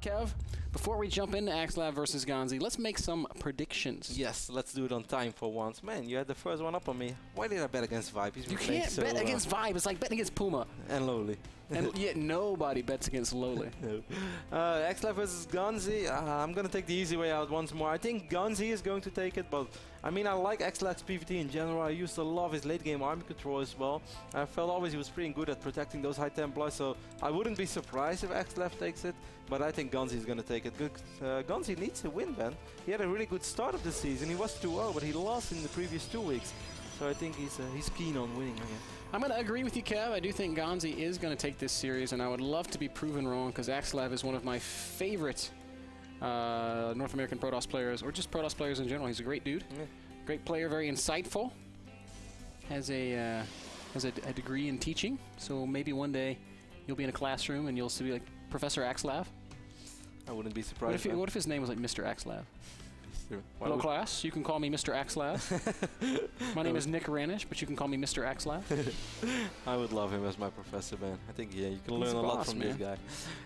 Kev, before we jump into Axslav versus GanZi, let's make some predictions. Yes, let's do it on time for once. Man, you had the first one up on me. Why did I bet against Vibe? He's You can't so bet against Vibe. It's like betting against Puma. And Lowly. And yet nobody bets against Lowly. Axslav versus GanZi. I'm going to take the easy way out once more. I think GanZi is going to take it, but I mean, I like Axslav's PvT in general. I used to love his late game army control as well. I felt always he was pretty good at protecting those high Templars, so I wouldn't be surprised if Axslav takes it, but I think GanZi is going to take it. GanZi needs to win, Ben. He had a really good start of the season. He was 2-0, but he lost in the previous 2 weeks. So I think he's keen on winning again. I'm going to agree with you, Kev. I do think GanZi is going to take this series, and I would love to be proven wrong because Axslav is one of my favorite North American Protoss players, or just Protoss players in general. He's a great dude. Yeah. Great player, very insightful. Has a degree in teaching, so maybe one day you'll be in a classroom and you'll see like Professor Axslav. I wouldn't be surprised. What if his name was like Mr. Axslav? Hello class, you can call me Mr. Axslav. My name is Nick Ranish, but you can call me Mr. Axslav. I would love him as my professor, man. I think, yeah, you can learn a lot from this guy.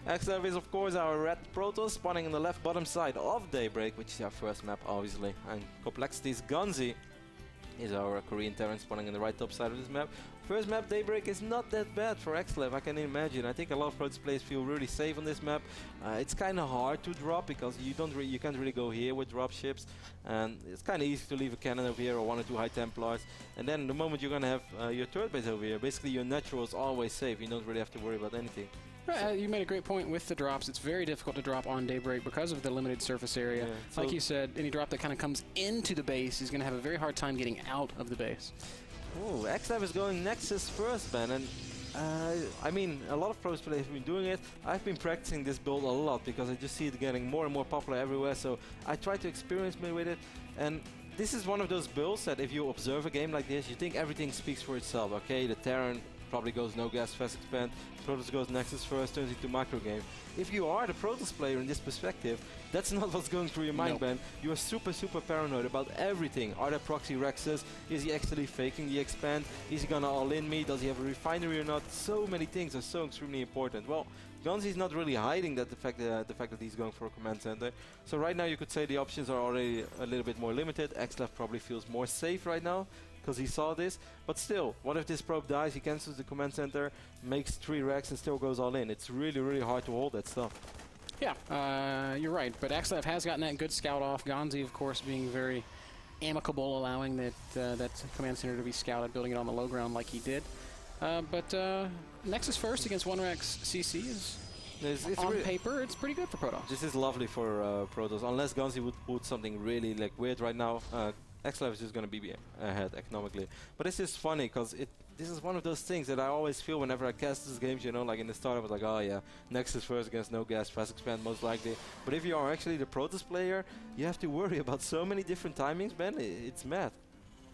Axslav is, of course, our red Protoss, spawning on the left bottom side of Daybreak, which is our first map, obviously. And Complexity's GanZi is our Korean Terran, spawning in the right top side of this map. First map, Daybreak, is not that bad for Axslav, I can imagine. I think a lot of Protoss players feel really safe on this map. It's kind of hard to drop because you can't really go here with drop ships, and it's kind of easy to leave a cannon over here or 1 or 2 high Templars. And then the moment you're gonna have your turret base over here, basically your natural is always safe. You don't really have to worry about anything. Right, you made a great point with the drops. It's very difficult to drop on Daybreak because of the limited surface area. Yeah, so like you said, any drop that kind of comes into the base is going to have a very hard time getting out of the base. Oh, Axslav is going Nexus first, Ben, and I mean, a lot of Protoss players have been doing it. I've been practicing this build a lot because I just see it getting more and more popular everywhere, so I try to experiment with it. And this is one of those builds that if you observe a game like this, you think everything speaks for itself. Okay, the Terran probably goes no gas, fast expand, Protoss goes Nexus first, turns into macro game. If you are the Protoss player in this perspective, that's not what's going through your mind, Ben. You are super paranoid about everything. Are there proxy Rexes? Is he actually faking the expand? Is he gonna all-in me? Does he have a refinery or not? So many things are so extremely important. Well, GanZi is not really hiding that the fact that he's going for a command center. So right now you could say the options are already a little bit more limited. Axslav probably feels more safe right now because he saw this. But still, what if this probe dies? He cancels the command center, makes 3 racks and still goes all in. It's really hard to hold that stuff. Yeah, you're right. But Axslav has gotten that good scout off. GanZi, of course, being very amicable, allowing that command center to be scouted, building it on the low ground like he did. But Nexus first against 1-Rex CC is on paper, it's pretty good for Protoss. This is lovely for Protoss, unless GanZi would put something really like weird right now. Axslav is just going to be ahead economically. But this is funny because this is one of those things that I always feel whenever I cast these games, you know, like in the start I was like, oh yeah, Nexus first against no gas, fast expand most likely. But if you are actually the Protoss player, you have to worry about so many different timings, man. It's mad.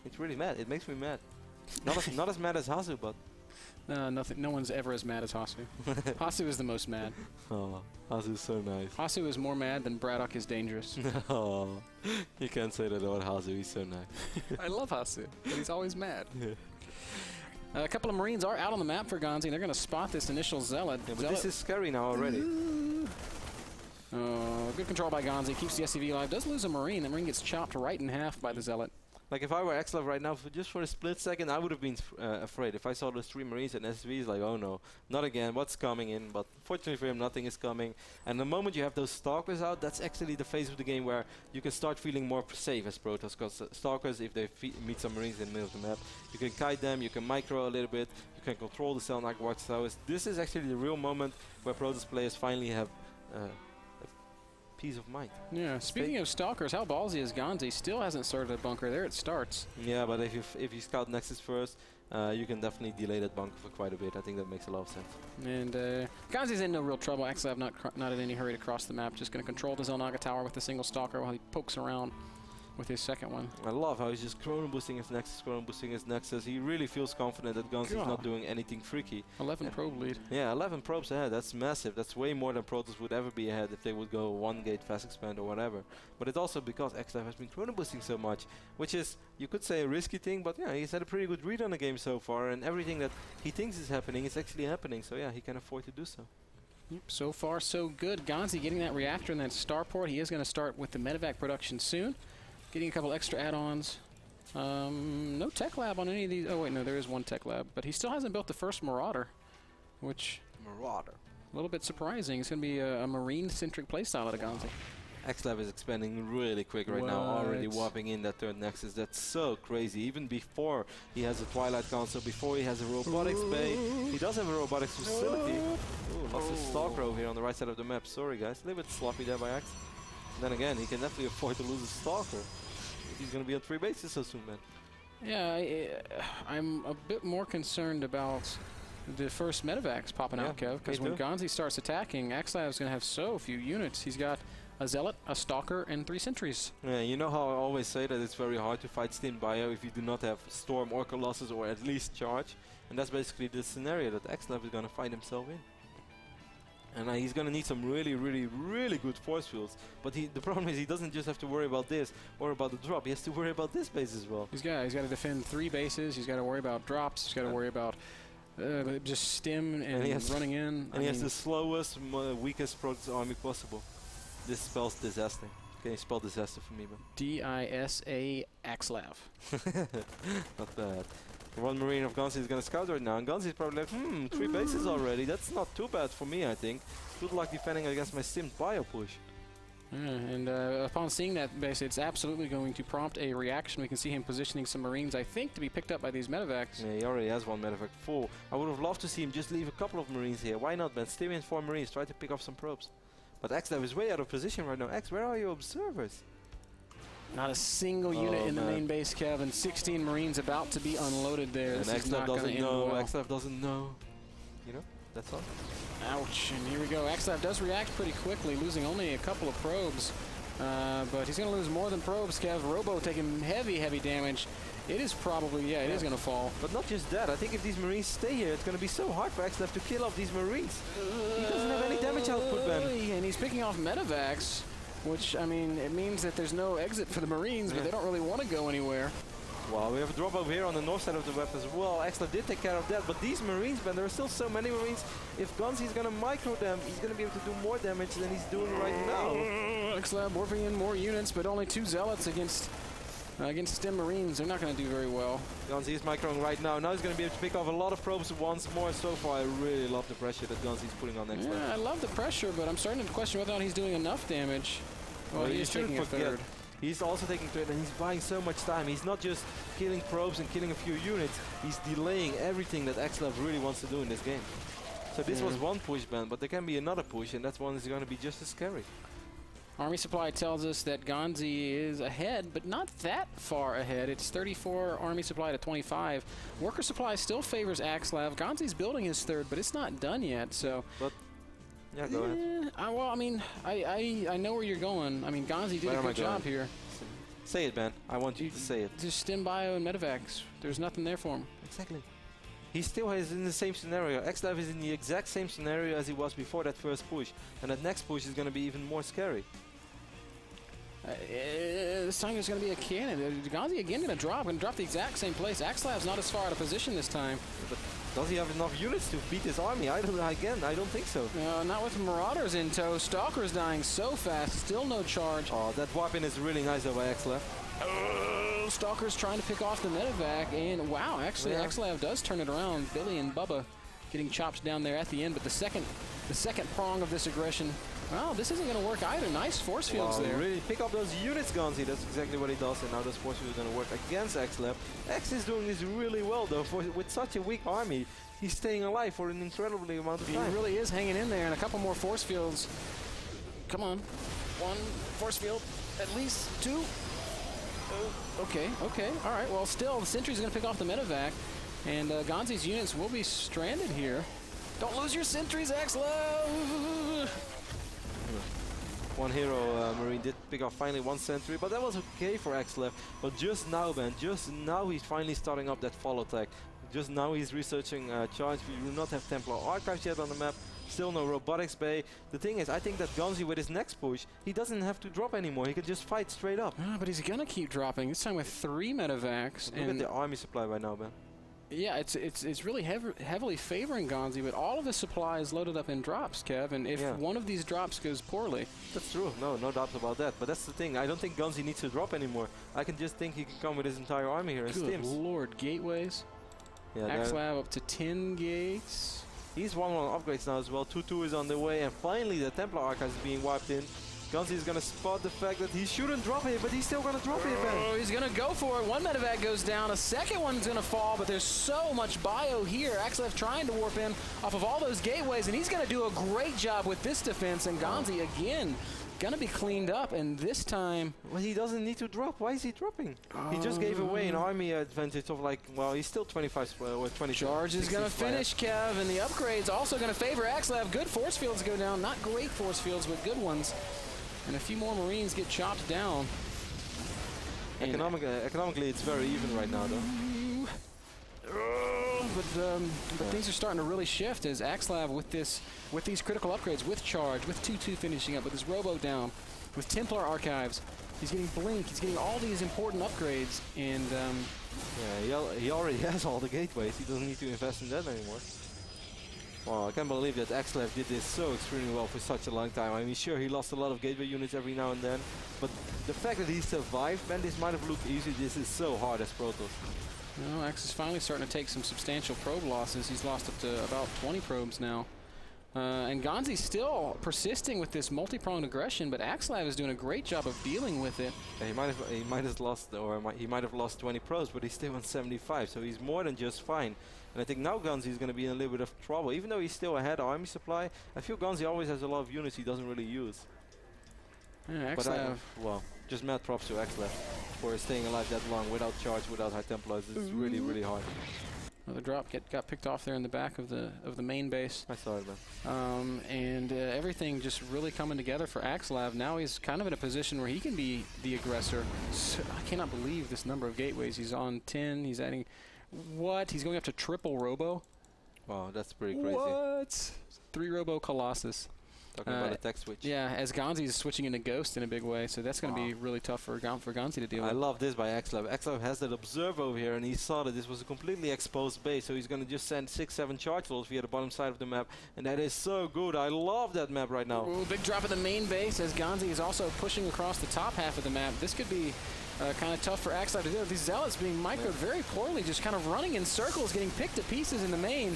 It's really mad. It makes me mad. Not as mad as Hasu, but... nothing. No one's ever as mad as Hasu. Hasu is the most mad. Oh, Hasu is so nice. Hasu is more mad than Braddock is dangerous. Oh, you can't say that about Hasu. He's so nice. I love Hasu, but he's always mad. Yeah. A couple of Marines are out on the map for GanZi. They're going to spot this initial Zealot. Yeah, but this is scary now already. Good control by GanZi. Keeps the SCV alive. Does lose a Marine. The Marine gets chopped right in half by the Zealot. Like, if I were Axslav right now, just for a split second, I would have been afraid. If I saw those 3 Marines and SCVs, like, oh no, not again, what's coming in? But fortunately for him, nothing is coming. And the moment you have those Stalkers out, that's actually the phase of the game where you can start feeling more safe as Protoss. Because Stalkers, if they meet some Marines in the middle of the map, you can kite them, you can micro a little bit, you can control the Selnak Watchtowers. This is actually the real moment where Protoss players finally have peace of mind. Yeah, speaking of Stalkers, how ballsy is GanZi? Still hasn't started a bunker. There it starts. Yeah, but if you scout Nexus first, you can definitely delay that bunker for quite a bit. I think that makes a lot of sense. And GanZi's in no real trouble. Axslav not in any hurry to cross the map. Just going to control the Zelnaga tower with a single Stalker while he pokes around with his second one. I love how he's just chrono boosting his Nexus, He really feels confident that GanZi is not doing anything freaky. 11 probe lead. Yeah, 11 probes ahead. That's massive. That's way more than Protoss would ever be ahead if they would go 1 gate fast expand or whatever. But it's also because Axslav has been chrono boosting so much, which is, you could say, a risky thing, but yeah, he's had a pretty good read on the game so far, and everything that he thinks is happening is actually happening, so yeah, he can afford to do so. So far, so good. GanZi getting that reactor and that starport. He is going to start with the medevac production soon. Getting a couple extra add-ons. No tech lab on any of these. Oh, wait, no, there is one tech lab. But he still hasn't built the first Marauder, which... Marauder. A little bit surprising. It's going to be a marine-centric playstyle at GanZi. Axslav is expanding really quick right now, already warping in that third nexus. That's so crazy. Even before he has a Twilight console, before he has a robotics bay, he does have a robotics facility. Ooh, lost his Stalker over here on the right side of the map. Sorry guys, a little bit sloppy there by Axe. Then again, he can definitely afford to lose his Stalker. He's going to be on 3 bases so soon, man. Yeah, I'm a bit more concerned about the first medevacs popping out, Kev, because when GanZi starts attacking, Axslav is going to have so few units. He's got a Zealot, a Stalker, and 3 sentries. Yeah, you know how I always say that it's very hard to fight Stim Bio if you do not have Storm or Colossus or at least Charge. And that's basically the scenario that Axslav is going to find himself in. And he's going to need some really, really, really good force fields. But the problem is he doesn't just have to worry about this or about the drop. He has to worry about this base as well. He's got to defend 3 bases. He's got to worry about drops. He's got to worry about just stim and running in. And he has the slowest, weakest Protoss army possible. This spells disaster. Can you spell disaster for me, man? D-I-S-A Axslav. Not bad. The one Marine of GanZi is going to scout right now, and GanZi is probably like, 3 bases already. That's not too bad for me, I think. Good luck defending against my Stim Bio push. Yeah, and upon seeing that base, it's absolutely going to prompt a reaction. We can see him positioning some Marines, I think, to be picked up by these medevacs. Yeah, he already has one medevac full. I would have loved to see him just leave a couple of Marines here. Why not, man? Stim in 4 Marines, try to pick up some probes. But Axslav is way out of position right now. Axe, where are your observers? Not a single unit in the main base, Kevin. 16 Marines about to be unloaded there. And Axslav doesn't know. Axslav doesn't know. You know, that's all. Ouch, and here we go. Axslav does react pretty quickly, losing only a couple of probes. But he's going to lose more than probes, Kev. Robo taking heavy, heavy damage. It is probably, it is going to fall. But not just that. I think if these Marines stay here, it's going to be so hard for Axslav to kill off these Marines. He doesn't have any damage output, man. And he's picking off medevacs, which, I mean, it means that there's no exit for the Marines, but they don't really want to go anywhere. Wow, we have a drop over here on the north side of the map as well. Axslav did take care of that, but these Marines, man, there are still so many Marines. If GanZi is going to micro them, he's going to be able to do more damage than he's doing right now. Axslav warping in more units, but only 2 Zealots against Stim Marines. They're not going to do very well. GanZi is microing right now. Now he's going to be able to pick off a lot of probes once more. So far, I really love the pressure that GanZi is putting on Axslav. Yeah, I love the pressure, but I'm starting to question whether or not he's doing enough damage. Well, he is taking a third. He's also taking third, and he's buying so much time. He's not just killing probes and killing a few units. He's delaying everything that Axslav really wants to do in this game. So this was one push, man, but there can be another push, and that one is going to be just as scary. Army Supply tells us that GanZi is ahead, but not that far ahead. It's 34 Army Supply to 25. Worker Supply still favors Axslav. GanZi's building his third, but it's not done yet, so... But yeah, go ahead. Well, I mean, I know where you're going. I mean, GanZi did a good job here. Say it, man. I want you to say it. Just Stim Bio and medevacs. There's nothing there for him. Exactly. He still is in the same scenario. Axslav is in the exact same scenario as he was before that first push. And that next push is going to be even more scary. This time there's going to be a cannon. GanZi again going to drop the exact same place. Axslav's not as far out of position this time. But does he have enough units to beat his army? I don't think so. Not with Marauders in tow. Stalker's dying so fast. Still no charge. Oh, that weapon is really nice though by Axslav. Stalker's trying to pick off the medevac, and wow, actually Axslav does turn it around. Billy and Bubba getting chopped down there at the end, but the second prong of this aggression. Well, this isn't going to work either. Nice force fields there. Really pick up those units, GanZi. That's exactly what he does, and now those force fields are going to work against Axslav. X is doing this really well, though. With such a weak army, he's staying alive for an incredibly amount of time. He really is hanging in there, and a couple more force fields. Come on. 1 force field, at least 2. Okay. All right. Well, still, the sentry's going to pick off the medevac, and GanZi's units will be stranded here. Don't lose your sentries, Axslav! One hero Marine did pick up finally 1 sentry, but that was okay for Axslav. But just now, man, just now he's finally starting up that follow attack. Just now he's researching charge. We do not have Templar Archives yet on the map. Still no robotics bay. The thing is, I think that GanZi with his next push, he doesn't have to drop anymore. He can just fight straight up. But he's gonna keep dropping. This time with 3 medevacs. Look at the army supply right now, man. Yeah, it's really heavily favoring GanZi, but all of his supply is loaded up in drops, Kev, and if one of these drops goes poorly... That's true, no doubt about that, but that's the thing, I don't think GanZi needs to drop anymore. I can just think he can come with his entire army here and Good stims. lord, gateways. Yeah, Axslav up to 10 gates. He's 1-1 upgrades now as well, 2-2 is on the way, and finally the Templar Archives is being wiped in. GanZi is going to spot the fact that he shouldn't drop it, but he's still going to drop it, man. Oh, he's going to go for it. One medevac goes down, a second one's going to fall, but there's so much bio here. Axslav trying to warp in off of all those gateways, and he's going to do a great job with this defense, and GanZi again going to be cleaned up, and this time... Well, he doesn't need to drop. Why is he dropping? He just gave away an army advantage of like, well, he's still 25 or 20. Charge is going to finish, Kev, and the upgrade's also going to favor Axslav. Good force fields go down. Not great force fields, but good ones. And a few more Marines get chopped down. Economically, it's very even right now, though. But things are starting to really shift as Axslav with these critical upgrades, with Charge, with 2-2 finishing up, with his Robo down, with Templar Archives. He's getting Blink. He's getting all these important upgrades, and yeah, he already has all the gateways. He doesn't need to invest in that anymore. Wow, I can't believe that Axslav did this so extremely well for such a long time. I mean, sure, he lost a lot of gateway units every now and then, but the fact that he survived, man, this might have looked easy. This is so hard as Protoss. Well, Axe is finally starting to take some substantial probe losses. He's lost up to about 20 probes now. And GanZi's still persisting with this multi-pronged aggression, but Axslav is doing a great job of dealing with it. Yeah, he might have lost 20 probes, but he's still on 75, so he's more than just fine. And I think now GanZi is going to be in a little bit of trouble. Even though he's still ahead of army supply, I feel GanZi always has a lot of units he doesn't really use. Yeah, Axslav, well, just mad props to Axslav for staying alive that long without Charge, without High Templars. It's really, really hard. Well, the drop got picked off there in the back of the main base. I saw it, man. And everything just really coming together for Axslav. Now he's kind of in a position where he can be the aggressor. So, I cannot believe this number of gateways. He's on 10. He's adding... What? He's going up to triple Robo? Wow, that's pretty crazy. What? 3 Robo Colossus. Talking about a tech switch. Yeah, as GanZi is switching into Ghost in a big way, so that's going to be really tough for GanZi to deal with. I love this by Axslav. Axslav has that observer over here, and he saw that this was a completely exposed base, so he's going to just send 6-7 charge rolls via the bottom side of the map, and that is so good. I love that map right now. Ooh, big drop at the main base as GanZi is also pushing across the top half of the map. This could be kind of tough for Axslav to do. These Zealots being microed very poorly, just kind of running in circles, getting picked to pieces in the main.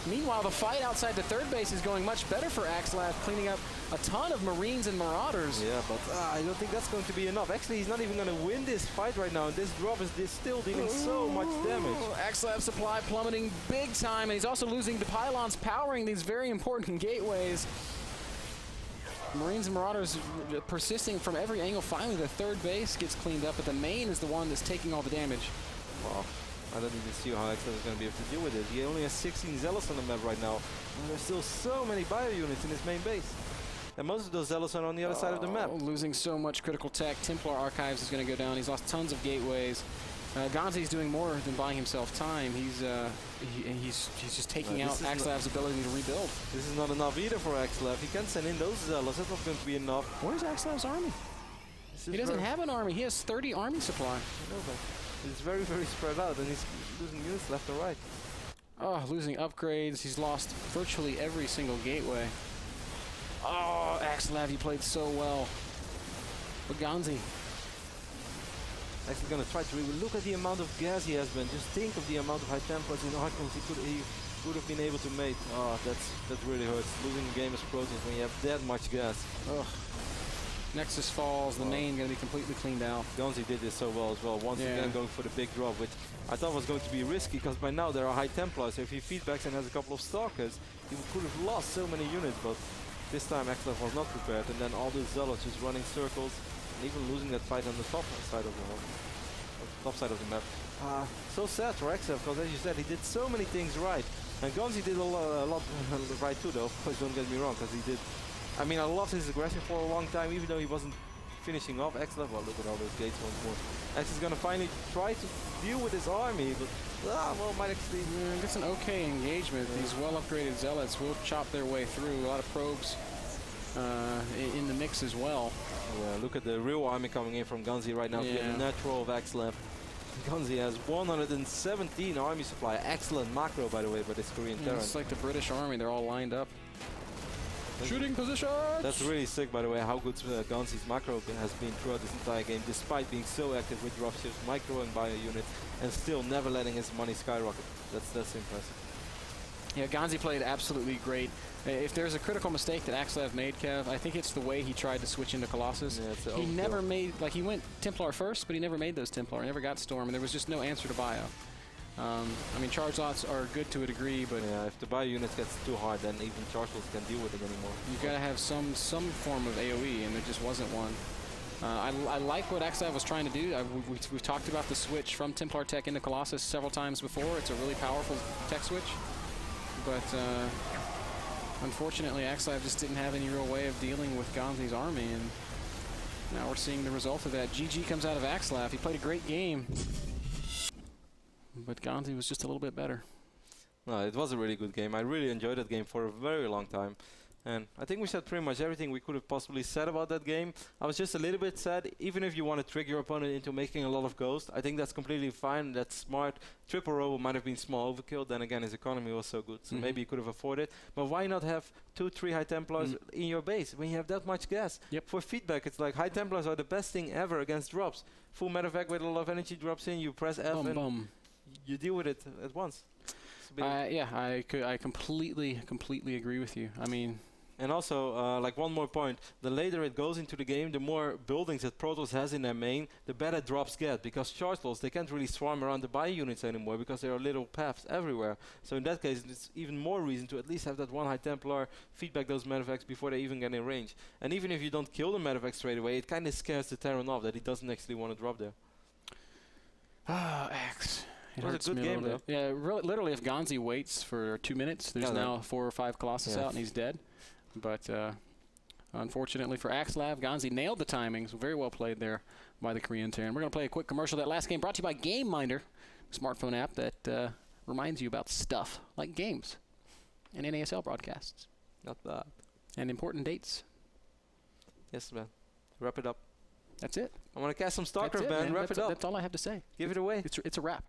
Meanwhile, the fight outside the third base is going much better for Axslav, cleaning up a ton of Marines and Marauders. Yeah, but I don't think that's going to be enough. Actually, he's not even going to win this fight right now. This drop is still dealing so much damage. Axslav supply plummeting big time, and he's also losing the pylons powering these very important gateways. Marines and Marauders persisting from every angle. Finally, the third base gets cleaned up, but the main is the one that's taking all the damage. Wow. I don't even see how Axslav is going to be able to deal with it. He only has 16 Zealots on the map right now. And there's still so many bio units in his main base. And most of those Zealots are on the other side of the map. Losing so much critical tech. Templar Archives is going to go down. He's lost tons of gateways. GanZi's doing more than buying himself time. He's just taking out Axslav's ability to rebuild. This is not enough either for Axslav. He can't send in those Zealots. That's not going to be enough. Where's Axslav's army? He doesn't have an army. He has 30 army supply. I know that. It's very, very spread out, and he's losing units left and right. Oh, losing upgrades. He's lost virtually every single gateway. Oh, Axslav, you played so well. But GanZi. Actually going to try to look at the amount of gas he has been. Just think of the amount of High Templars in Archons he would have been able to make. Oh, that really hurts. Losing the game as Protoss when you have that much gas. Ugh. Nexus falls, the main going to be completely cleaned out. GanZi did this so well as well. Once again going for the big drop, which I thought was going to be risky because by now there are High Templars. So if he feedbacks and has a couple of Stalkers, he could have lost so many units. But this time Axslav was not prepared, and then all the Zealots just running circles and even losing that fight on the top side of the map. So sad for Axslav because, as you said, he did so many things right. And GanZi did a lot right too, though. Of course, don't get me wrong, because he did. I mean, I loved his aggression for a long time, even though he wasn't finishing off Axslav. Well, look at all those gates once more. Axe is going to finally try to deal with his army, but, well, might actually... It's an okay engagement. These well-upgraded Zealots will chop their way through. A lot of probes in the mix as well. Yeah, look at the real army coming in from GanZi right now, getting the natural of Axslav. GanZi has 117 army supply. Excellent macro, by the way, by this Korean Terran. It's like the British army. They're all lined up. Shooting position! That's really sick, by the way, how good GanZi's macro has been throughout this entire game, despite being so active with dropships, microing bio units, and still never letting his money skyrocket. That's impressive. Yeah, GanZi played absolutely great. If there's a critical mistake that Axslav made, Kev, I think it's the way he tried to switch into Colossus. Yeah, he never made, like, he went Templar first, but he never made those Templar. He never got Storm, and there was just no answer to bio. I mean, charge lots are good to a degree, but yeah, if the bio unit gets too hard, then even charge lots can't deal with it anymore. You've got to have some form of AoE, and there just wasn't one. I like what Axslav was trying to do. We've talked about the switch from Templar tech into Colossus several times before. It's a really powerful tech switch, but unfortunately, Axslav just didn't have any real way of dealing with GanZi's army, and now we're seeing the result of that. GG comes out of Axslav. He played a great game, but GanZi was just a little bit better. No, it was a really good game. I really enjoyed that game for a very long time. And I think we said pretty much everything we could have possibly said about that game. I was just a little bit sad. Even if you want to trick your opponent into making a lot of ghosts, I think that's completely fine. That's smart. Triple robo might have been small overkill. Then again, his economy was so good. So maybe he could have afforded it. But why not have 2-3 High Templars in your base when you have that much gas? Yep. For feedback, it's like High Templars are the best thing ever against drops. Full medevac with a lot of energy drops in. You press F and you deal with it at once. Yeah, I completely agree with you. I mean, and also, like one more point, the later it goes into the game, the more buildings that Protoss has in their main, the better drops get. Because charge loss, they can't really swarm around the bio units anymore because there are little paths everywhere. So in that case, it's even more reason to at least have that one High Templar feedback those medevacs before they even get in range. And even if you don't kill the medevac straight away, it kind of scares the Terran off that he doesn't actually want to drop there. Ah, X. It was a good game, though. Yeah, literally, if GanZi waits for 2 minutes, there's now 4 or 5 Colossus out, and he's dead. But unfortunately for Axslav, GanZi nailed the timings. Very well played there by the Korean Terran. We're going to play a quick commercial. That last game brought to you by GameMinder, a smartphone app that reminds you about stuff like games and NASL broadcasts. Not bad. And important dates. Yes, man. Wrap it up. That's it. I want to cast some Starcraft, man. Wrap it up. That's all I have to say. Give it away. It's a wrap.